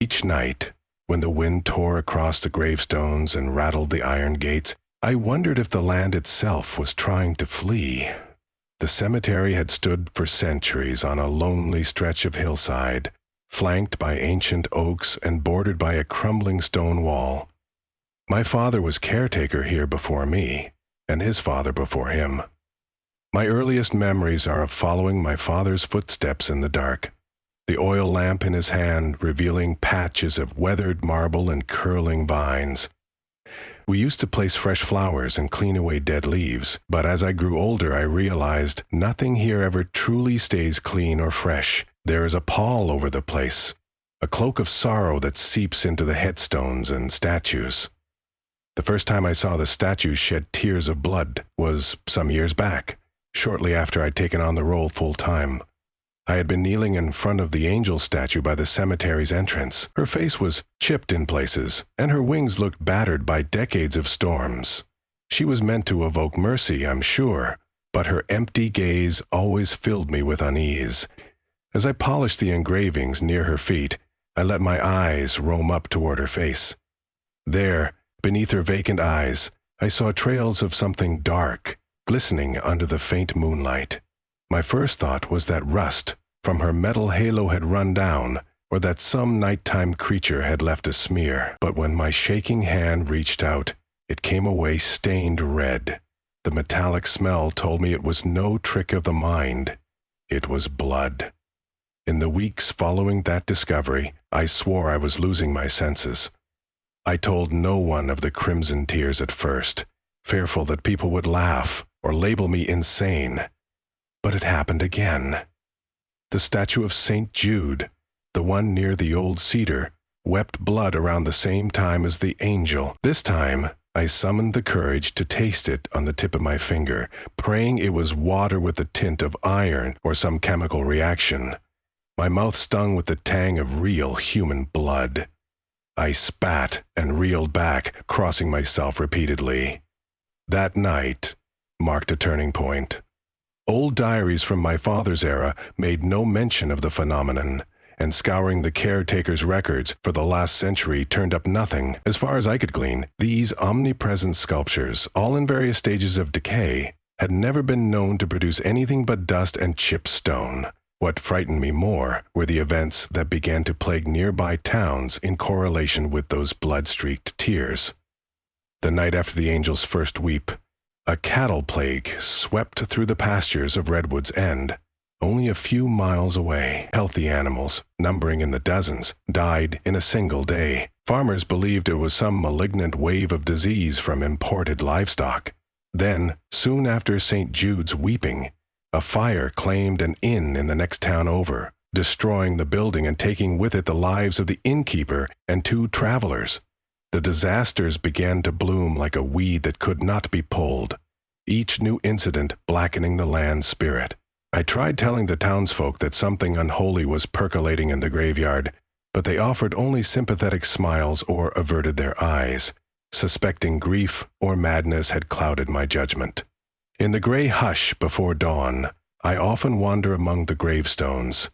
Each night, when the wind tore across the gravestones and rattled the iron gates, I wondered if the land itself was trying to flee. The cemetery had stood for centuries on a lonely stretch of hillside, flanked by ancient oaks and bordered by a crumbling stone wall. My father was caretaker here before me, and his father before him. My earliest memories are of following my father's footsteps in the dark, the oil lamp in his hand revealing patches of weathered marble and curling vines. We used to place fresh flowers and clean away dead leaves, but as I grew older I realized nothing here ever truly stays clean or fresh. There is a pall over the place, a cloak of sorrow that seeps into the headstones and statues. The first time I saw the statues shed tears of blood was some years back, shortly after I'd taken on the role full-time. I had been kneeling in front of the angel statue by the cemetery's entrance. Her face was chipped in places, and her wings looked battered by decades of storms. She was meant to evoke mercy, I'm sure, but her empty gaze always filled me with unease. As I polished the engravings near her feet, I let my eyes roam up toward her face. There, beneath her vacant eyes, I saw trails of something dark, glistening under the faint moonlight. My first thought was that rust from her metal halo had run down, or that some nighttime creature had left a smear. But when my shaking hand reached out, it came away stained red. The metallic smell told me it was no trick of the mind. It was blood. In the weeks following that discovery, I swore I was losing my senses. I told no one of the crimson tears at first, fearful that people would laugh or label me insane. But it happened again. The statue of St. Jude, the one near the old cedar, wept blood around the same time as the angel. This time, I summoned the courage to taste it on the tip of my finger, praying it was water with a tint of iron or some chemical reaction. My mouth stung with the tang of real human blood. I spat and reeled back, crossing myself repeatedly. That night marked a turning point. Old diaries from my father's era made no mention of the phenomenon, and scouring the caretaker's records for the last century turned up nothing. As far as I could glean, these omnipresent sculptures, all in various stages of decay, had never been known to produce anything but dust and chipped stone. What frightened me more were the events that began to plague nearby towns in correlation with those blood-streaked tears. The night after the angel's first weep, a cattle plague swept through the pastures of Redwood's End. Only a few miles away, healthy animals, numbering in the dozens, died in a single day. Farmers believed it was some malignant wave of disease from imported livestock. Then, soon after St. Jude's weeping, a fire claimed an inn in the next town over, destroying the building and taking with it the lives of the innkeeper and 2 travelers. The disasters began to bloom like a weed that could not be pulled, each new incident blackening the land's spirit. I tried telling the townsfolk that something unholy was percolating in the graveyard, but they offered only sympathetic smiles or averted their eyes, suspecting grief or madness had clouded my judgment. In the gray hush before dawn, I often wander among the gravestones.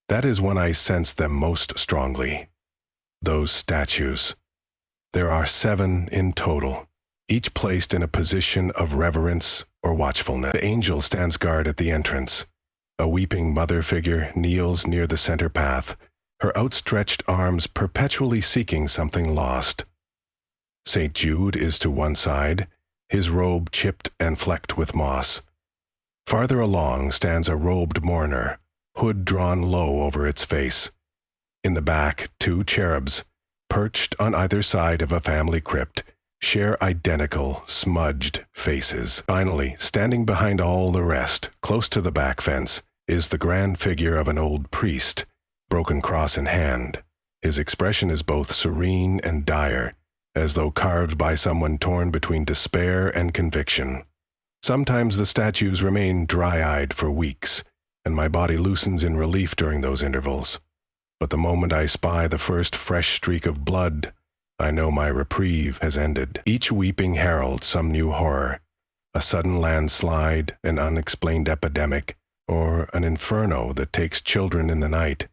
That is when I sense them most strongly. Those statues. There are 7 in total, each placed in a position of reverence or watchfulness. The angel stands guard at the entrance. A weeping mother figure kneels near the center path, her outstretched arms perpetually seeking something lost. St. Jude is to one side, his robe chipped and flecked with moss. Farther along stands a robed mourner, hood drawn low over its face. In the back, 2 cherubs, perched on either side of a family crypt, share identical, smudged faces. Finally, standing behind all the rest, close to the back fence, is the grand figure of an old priest, broken cross in hand. His expression is both serene and dire, as though carved by someone torn between despair and conviction. Sometimes the statues remain dry-eyed for weeks, and my body loosens in relief during those intervals. But the moment I spy the first fresh streak of blood, I know my reprieve has ended. Each weeping heralds some new horror, a sudden landslide, an unexplained epidemic, or an inferno that takes children in the night.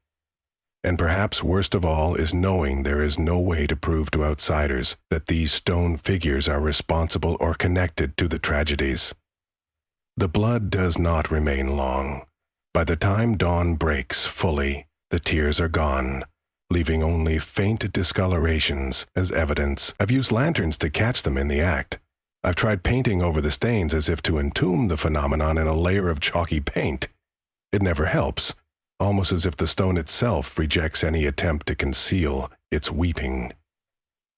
And perhaps worst of all is knowing there is no way to prove to outsiders that these stone figures are responsible or connected to the tragedies. The blood does not remain long. By the time dawn breaks fully, the tears are gone, leaving only faint discolorations as evidence. I've used lanterns to catch them in the act. I've tried painting over the stains as if to entomb the phenomenon in a layer of chalky paint. It never helps, almost as if the stone itself rejects any attempt to conceal its weeping.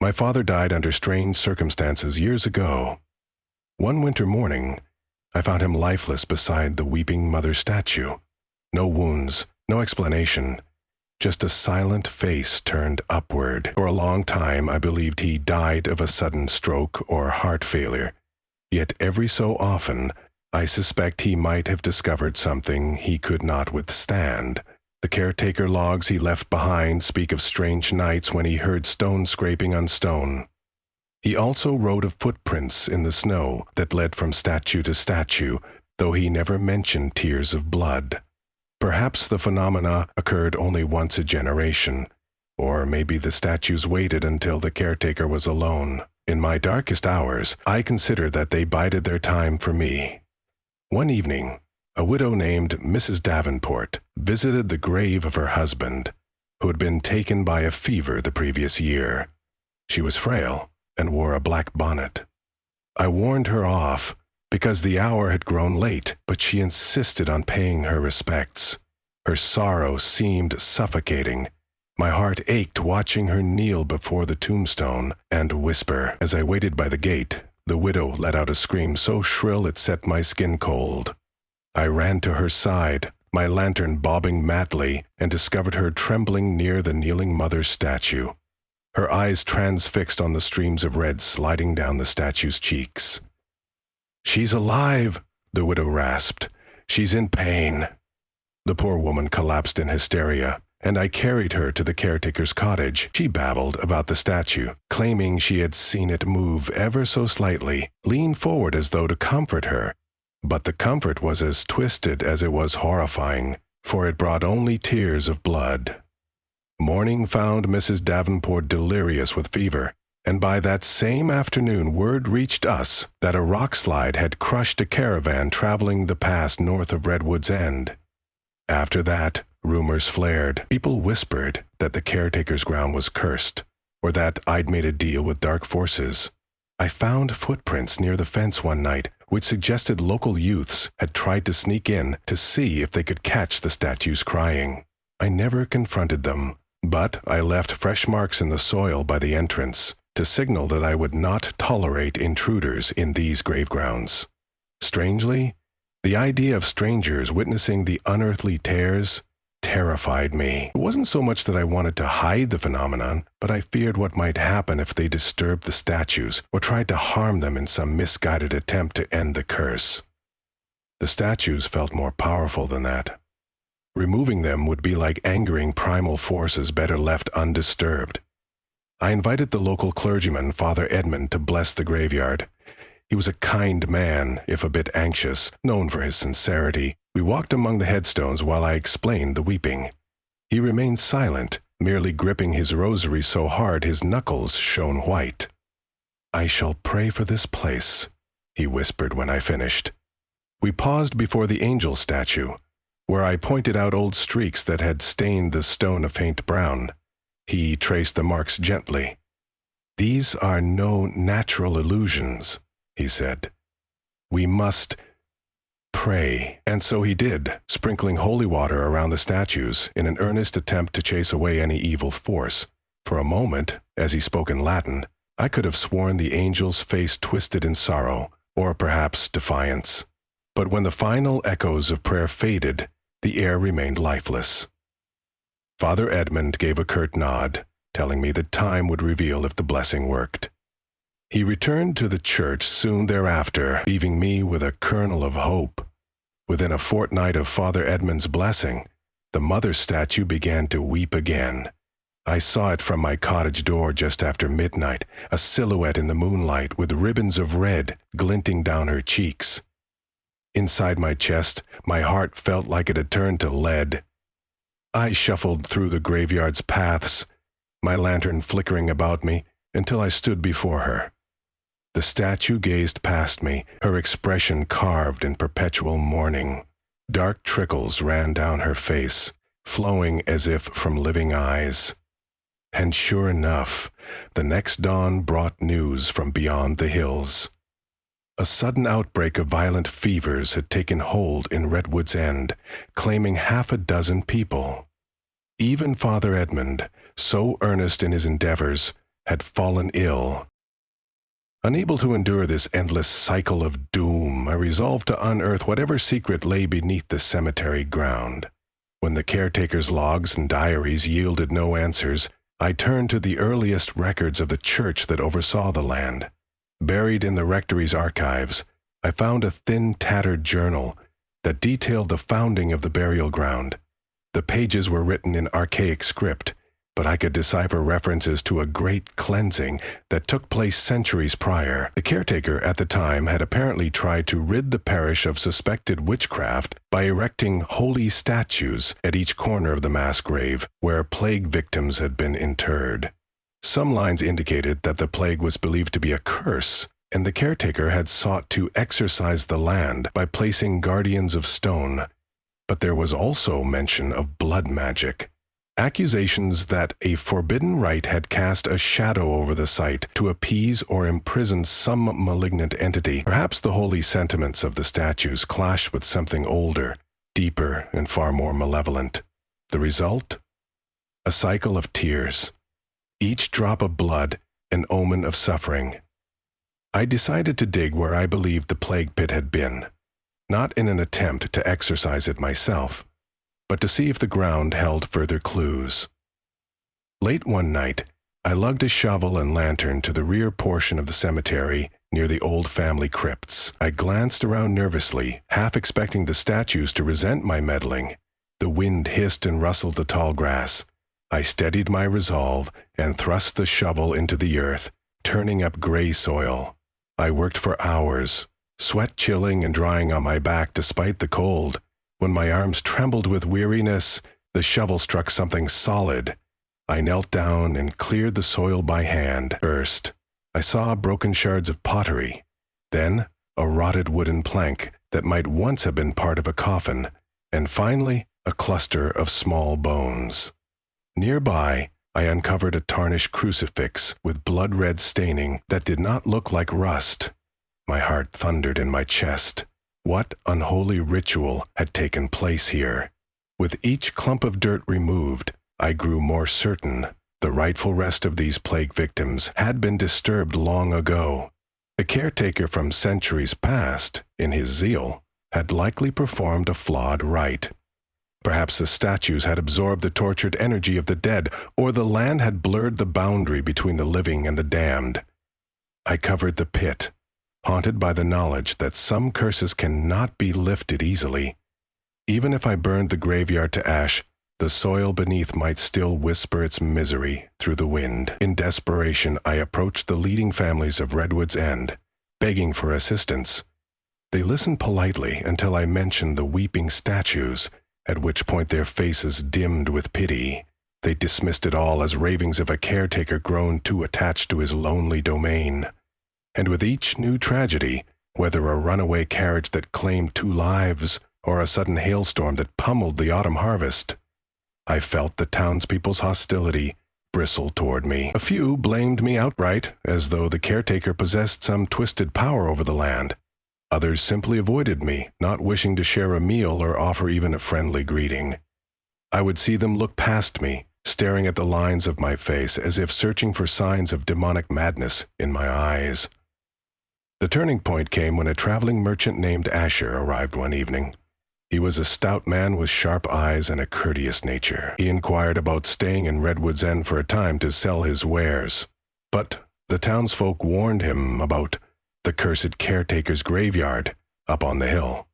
My father died under strange circumstances years ago. One winter morning, I found him lifeless beside the weeping mother statue. No wounds, no explanation, just a silent face turned upward. For a long time, I believed he died of a sudden stroke or heart failure. Yet every so often, I suspect he might have discovered something he could not withstand. The caretaker logs he left behind speak of strange nights when he heard stone scraping on stone. He also wrote of footprints in the snow that led from statue to statue, though he never mentioned tears of blood. Perhaps the phenomena occurred only once a generation, or maybe the statues waited until the caretaker was alone. In my darkest hours, I consider that they bided their time for me. One evening, a widow named Mrs. Davenport visited the grave of her husband, who had been taken by a fever the previous year. She was frail and wore a black bonnet. I warned her off because the hour had grown late, but she insisted on paying her respects. Her sorrow seemed suffocating. My heart ached watching her kneel before the tombstone and whisper. As I waited by the gate, the widow let out a scream so shrill it set my skin cold. I ran to her side, my lantern bobbing madly, and discovered her trembling near the kneeling mother's statue, her eyes transfixed on the streams of red sliding down the statue's cheeks. "She's alive," the widow rasped. "She's in pain." The poor woman collapsed in hysteria, and I carried her to the caretaker's cottage. She babbled about the statue, claiming she had seen it move ever so slightly, lean forward as though to comfort her. But the comfort was as twisted as it was horrifying, for it brought only tears of blood. Morning found Mrs. Davenport delirious with fever, and by that same afternoon word reached us that a rockslide had crushed a caravan traveling the pass north of Redwood's End. After that, rumors flared. People whispered that the caretaker's ground was cursed, or that I'd made a deal with dark forces. I found footprints near the fence one night, which suggested local youths had tried to sneak in to see if they could catch the statues crying. I never confronted them, but I left fresh marks in the soil by the entrance to signal that I would not tolerate intruders in these grave grounds. Strangely, the idea of strangers witnessing the unearthly tears terrified me. It wasn't so much that I wanted to hide the phenomenon, but I feared what might happen if they disturbed the statues or tried to harm them in some misguided attempt to end the curse. The statues felt more powerful than that. Removing them would be like angering primal forces better left undisturbed. I invited the local clergyman, Father Edmund, to bless the graveyard. He was a kind man, if a bit anxious, known for his sincerity. We walked among the headstones while I explained the weeping. He remained silent, merely gripping his rosary so hard his knuckles shone white. "I shall pray for this place," he whispered when I finished. We paused before the angel statue, where I pointed out old streaks that had stained the stone a faint brown. He traced the marks gently. "These are no natural illusions," he said. "We must pray." And so he did, sprinkling holy water around the statues in an earnest attempt to chase away any evil force. For a moment, as he spoke in Latin, I could have sworn the angel's face twisted in sorrow, or perhaps defiance. But when the final echoes of prayer faded, the air remained lifeless. Father Edmund gave a curt nod, telling me that time would reveal if the blessing worked. He returned to the church soon thereafter, leaving me with a kernel of hope. Within a fortnight of Father Edmund's blessing, the mother statue began to weep again. I saw it from my cottage door just after midnight, a silhouette in the moonlight with ribbons of red glinting down her cheeks. Inside my chest, my heart felt like it had turned to lead. I shuffled through the graveyard's paths, my lantern flickering about me, until I stood before her. The statue gazed past me, her expression carved in perpetual mourning. Dark trickles ran down her face, flowing as if from living eyes. And sure enough, the next dawn brought news from beyond the hills. A sudden outbreak of violent fevers had taken hold in Redwood's End, claiming 6 people. Even Father Edmund, so earnest in his endeavors, had fallen ill. Unable to endure this endless cycle of doom, I resolved to unearth whatever secret lay beneath the cemetery ground. When the caretaker's logs and diaries yielded no answers, I turned to the earliest records of the church that oversaw the land. Buried in the rectory's archives, I found a thin, tattered journal that detailed the founding of the burial ground. The pages were written in archaic script, but I could decipher references to a great cleansing that took place centuries prior. The caretaker at the time had apparently tried to rid the parish of suspected witchcraft by erecting holy statues at each corner of the mass grave where plague victims had been interred. Some lines indicated that the plague was believed to be a curse, and the caretaker had sought to exorcise the land by placing guardians of stone. But there was also mention of blood magic. Accusations that a forbidden rite had cast a shadow over the site to appease or imprison some malignant entity. Perhaps the holy sentiments of the statues clashed with something older, deeper, and far more malevolent. The result? A cycle of tears. Each drop of blood an omen of suffering. I decided to dig where I believed the plague pit had been, not in an attempt to exorcise it myself, but to see if the ground held further clues. Late one night, I lugged a shovel and lantern to the rear portion of the cemetery near the old family crypts. I glanced around nervously, half expecting the statues to resent my meddling. The wind hissed and rustled the tall grass. I steadied my resolve and thrust the shovel into the earth, turning up gray soil. I worked for hours, sweat chilling and drying on my back despite the cold. When my arms trembled with weariness, the shovel struck something solid. I knelt down and cleared the soil by hand. First, I saw broken shards of pottery, then a rotted wooden plank that might once have been part of a coffin, and finally a cluster of small bones. Nearby, I uncovered a tarnished crucifix with blood-red staining that did not look like rust. My heart thundered in my chest. What unholy ritual had taken place here? With each clump of dirt removed, I grew more certain the rightful rest of these plague victims had been disturbed long ago. The caretaker from centuries past, in his zeal, had likely performed a flawed rite. Perhaps the statues had absorbed the tortured energy of the dead, or the land had blurred the boundary between the living and the damned. I covered the pit, haunted by the knowledge that some curses cannot be lifted easily. Even if I burned the graveyard to ash, the soil beneath might still whisper its misery through the wind. In desperation, I approached the leading families of Redwood's End, begging for assistance. They listened politely until I mentioned the weeping statues, at which point their faces dimmed with pity. They dismissed it all as ravings of a caretaker grown too attached to his lonely domain. And with each new tragedy, whether a runaway carriage that claimed 2 lives or a sudden hailstorm that pummeled the autumn harvest, I felt the townspeople's hostility bristle toward me. A few blamed me outright, as though the caretaker possessed some twisted power over the land. Others simply avoided me, not wishing to share a meal or offer even a friendly greeting. I would see them look past me, staring at the lines of my face as if searching for signs of demonic madness in my eyes. The turning point came when a traveling merchant named Asher arrived one evening. He was a stout man with sharp eyes and a courteous nature. He inquired about staying in Redwood's End for a time to sell his wares. But the townsfolk warned him about the cursed caretaker's graveyard up on the hill.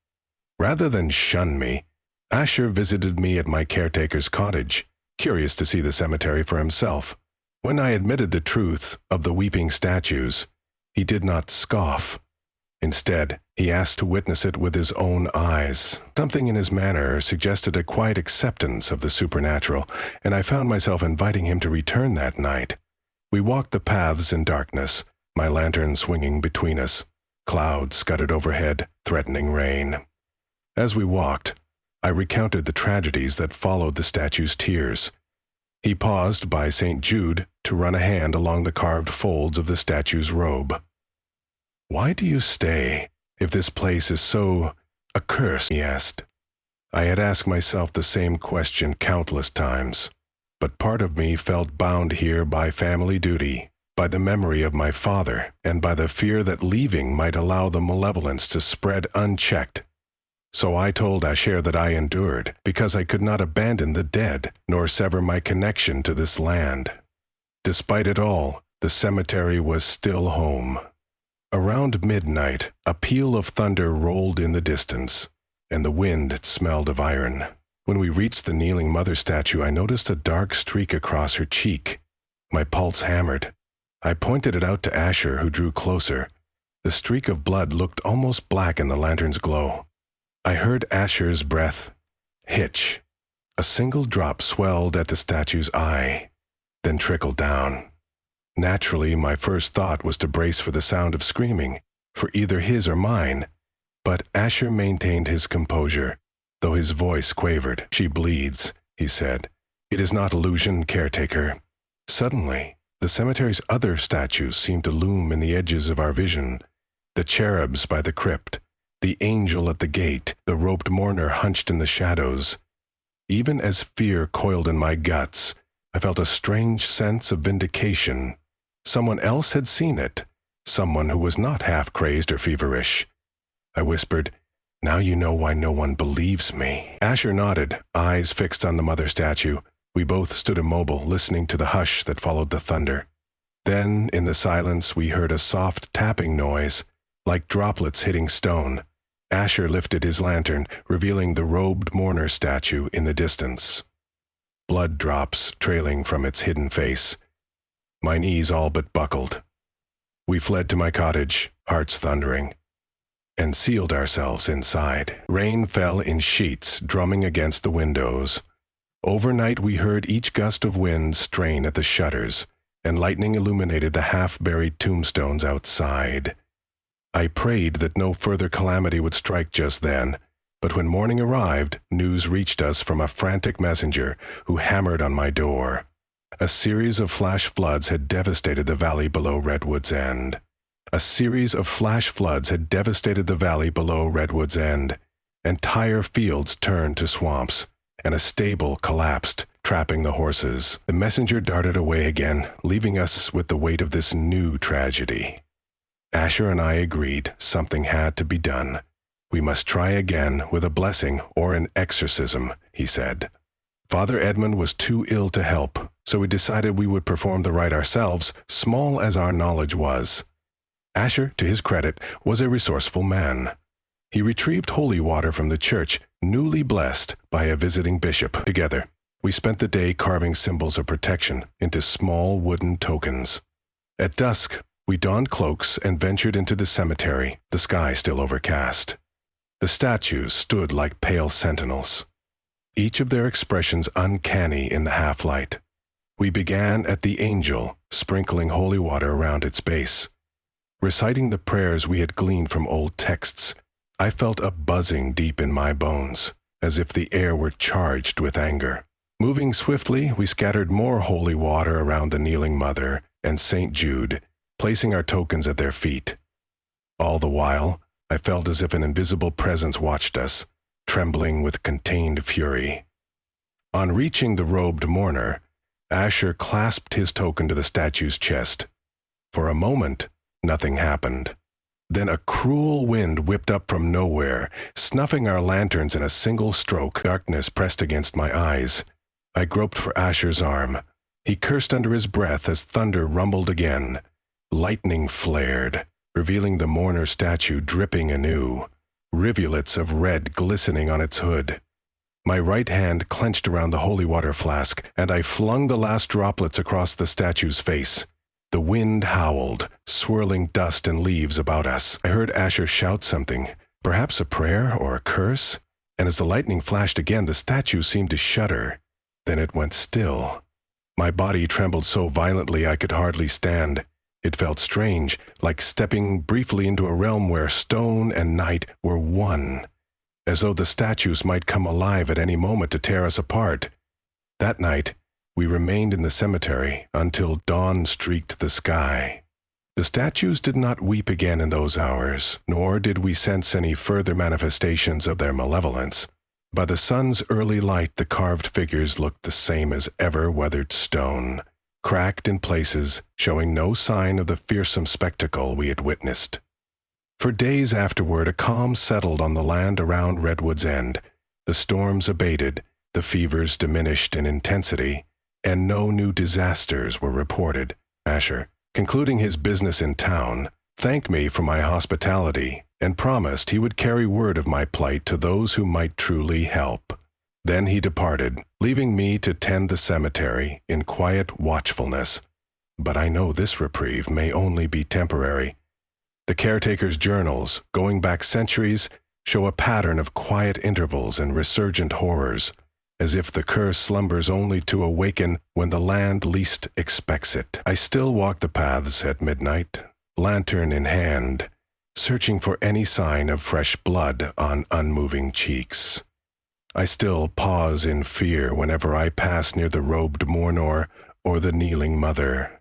Rather than shun me, Asher visited me at my caretaker's cottage, curious to see the cemetery for himself. When I admitted the truth of the weeping statues, he did not scoff. Instead, he asked to witness it with his own eyes. Something in his manner suggested a quiet acceptance of the supernatural, and I found myself inviting him to return that night. We walked the paths in darkness, my lantern swinging between us. Clouds scudded overhead, threatening rain. As we walked, I recounted the tragedies that followed the statue's tears. He paused by St. Jude to run a hand along the carved folds of the statue's robe. "Why do you stay, if this place is so accursed?" he asked. I had asked myself the same question countless times, but part of me felt bound here by family duty, by the memory of my father, and by the fear that leaving might allow the malevolence to spread unchecked. So I told Asher that I endured, because I could not abandon the dead, nor sever my connection to this land. Despite it all, the cemetery was still home. Around midnight, a peal of thunder rolled in the distance, and the wind smelled of iron. When we reached the kneeling mother statue, I noticed a dark streak across her cheek. My pulse hammered. I pointed it out to Asher, who drew closer. The streak of blood looked almost black in the lantern's glow. I heard Asher's breath hitch. A single drop swelled at the statue's eye, then trickled down. Naturally, my first thought was to brace for the sound of screaming, for either his or mine, but Asher maintained his composure, though his voice quavered. "She bleeds," he said. "It is not illusion, caretaker." Suddenly, the cemetery's other statues seemed to loom in the edges of our vision. The cherubs by the crypt, the angel at the gate, the robed mourner hunched in the shadows. Even as fear coiled in my guts, I felt a strange sense of vindication. Someone else had seen it, someone who was not half-crazed or feverish. I whispered, "Now you know why no one believes me." Asher nodded, eyes fixed on the mother statue. We both stood immobile, listening to the hush that followed the thunder. Then, in the silence, we heard a soft tapping noise, like droplets hitting stone. Asher lifted his lantern, revealing the robed mourner statue in the distance. Blood drops trailing from its hidden face. My knees all but buckled. We fled to my cottage, hearts thundering, and sealed ourselves inside. Rain fell in sheets, drumming against the windows. Overnight we heard each gust of wind strain at the shutters, and lightning illuminated the half-buried tombstones outside. I prayed that no further calamity would strike just then, but when morning arrived, news reached us from a frantic messenger who hammered on my door. A series of flash floods had devastated the valley below Redwood's End. Entire fields turned to swamps, and a stable collapsed, trapping the horses. The messenger darted away again, leaving us with the weight of this new tragedy. Asher and I agreed something had to be done. "We must try again with a blessing or an exorcism," he said. Father Edmund was too ill to help, so we decided we would perform the rite ourselves, small as our knowledge was. Asher, to his credit, was a resourceful man. He retrieved holy water from the church, newly blessed by a visiting bishop. Together, we spent the day carving symbols of protection into small wooden tokens. At dusk, we donned cloaks and ventured into the cemetery, the sky still overcast. The statues stood like pale sentinels, each of their expressions uncanny in the half-light. We began at the angel, sprinkling holy water around its base. Reciting the prayers we had gleaned from old texts, I felt a buzzing deep in my bones, as if the air were charged with anger. Moving swiftly, we scattered more holy water around the kneeling mother and St. Jude, placing our tokens at their feet. All the while, I felt as if an invisible presence watched us, trembling with contained fury. On reaching the robed mourner, Asher clasped his token to the statue's chest. For a moment, nothing happened. Then a cruel wind whipped up from nowhere, snuffing our lanterns in a single stroke. Darkness pressed against my eyes. I groped for Asher's arm. He cursed under his breath as thunder rumbled again. Lightning flared, revealing the mourner statue dripping anew, rivulets of red glistening on its hood. My right hand clenched around the holy water flask, and I flung the last droplets across the statue's face. The wind howled, swirling dust and leaves about us. I heard Asher shout something, perhaps a prayer or a curse, and as the lightning flashed again, the statue seemed to shudder. Then it went still. My body trembled so violently I could hardly stand. It felt strange, like stepping briefly into a realm where stone and night were one, as though the statues might come alive at any moment to tear us apart. That night, we remained in the cemetery until dawn streaked the sky. The statues did not weep again in those hours, nor did we sense any further manifestations of their malevolence. By the sun's early light, the carved figures looked the same as ever weathered stone, cracked in places, showing no sign of the fearsome spectacle we had witnessed. For days afterward, a calm settled on the land around Redwood's End. The storms abated, the fevers diminished in intensity, and no new disasters were reported. Asher, concluding his business in town, thanked me for my hospitality and promised he would carry word of my plight to those who might truly help. Then he departed, leaving me to tend the cemetery in quiet watchfulness. But I know this reprieve may only be temporary. The caretaker's journals, going back centuries, show a pattern of quiet intervals and resurgent horrors, as if the curse slumbers only to awaken when the land least expects it. I still walk the paths at midnight, lantern in hand, searching for any sign of fresh blood on unmoving cheeks. I still pause in fear whenever I pass near the robed mourner or the kneeling mother.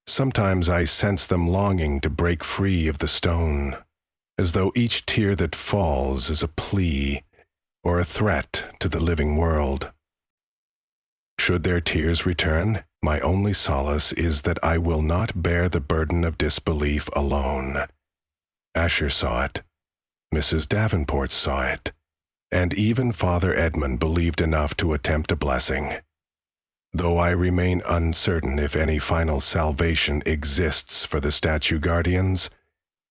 Sometimes I sense them longing to break free of the stone, as though each tear that falls is a plea or a threat to the living world. Should their tears return, my only solace is that I will not bear the burden of disbelief alone. Asher saw it, Mrs. Davenport saw it, and even Father Edmund believed enough to attempt a blessing. Though I remain uncertain if any final salvation exists for the statue guardians,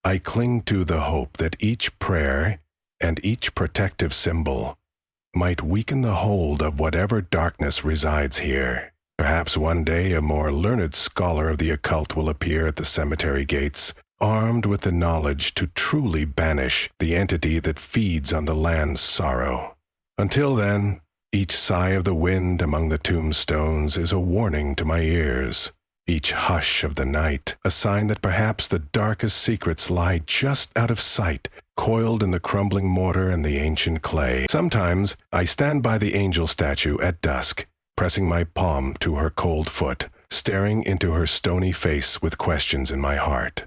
I cling to the hope that each prayer and each protective symbol might weaken the hold of whatever darkness resides here. Perhaps one day a more learned scholar of the occult will appear at the cemetery gates, armed with the knowledge to truly banish the entity that feeds on the land's sorrow. Until then, each sigh of the wind among the tombstones is a warning to my ears. Each hush of the night, a sign that perhaps the darkest secrets lie just out of sight, coiled in the crumbling mortar and the ancient clay. Sometimes I stand by the angel statue at dusk, pressing my palm to her cold foot, staring into her stony face with questions in my heart.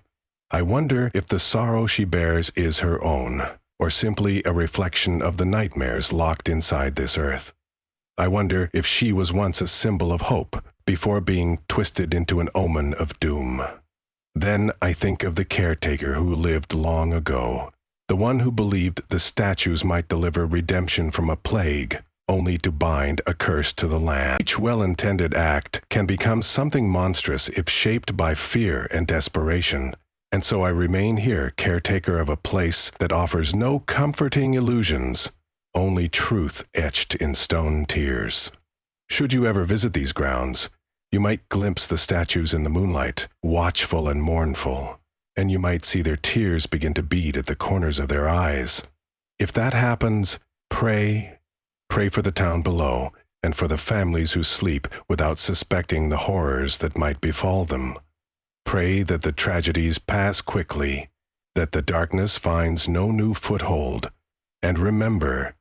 I wonder if the sorrow she bears is her own, or simply a reflection of the nightmares locked inside this earth. I wonder if she was once a symbol of hope, before being twisted into an omen of doom. Then I think of the caretaker who lived long ago, the one who believed the statues might deliver redemption from a plague, only to bind a curse to the land. Each well-intended act can become something monstrous if shaped by fear and desperation, and so I remain here, caretaker of a place that offers no comforting illusions, only truth etched in stone tears. Should you ever visit these grounds, you might glimpse the statues in the moonlight, watchful and mournful, and you might see their tears begin to bead at the corners of their eyes. If that happens, pray for the town below and for the families who sleep without suspecting the horrors that might befall them. Pray that the tragedies pass quickly, that the darkness finds no new foothold, and remember,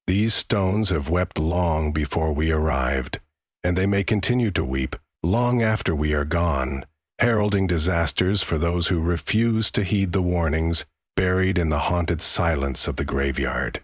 these stones have wept long before we arrived, and they may continue to weep long after we are gone, heralding disasters for those who refuse to heed the warnings buried in the haunted silence of the graveyard.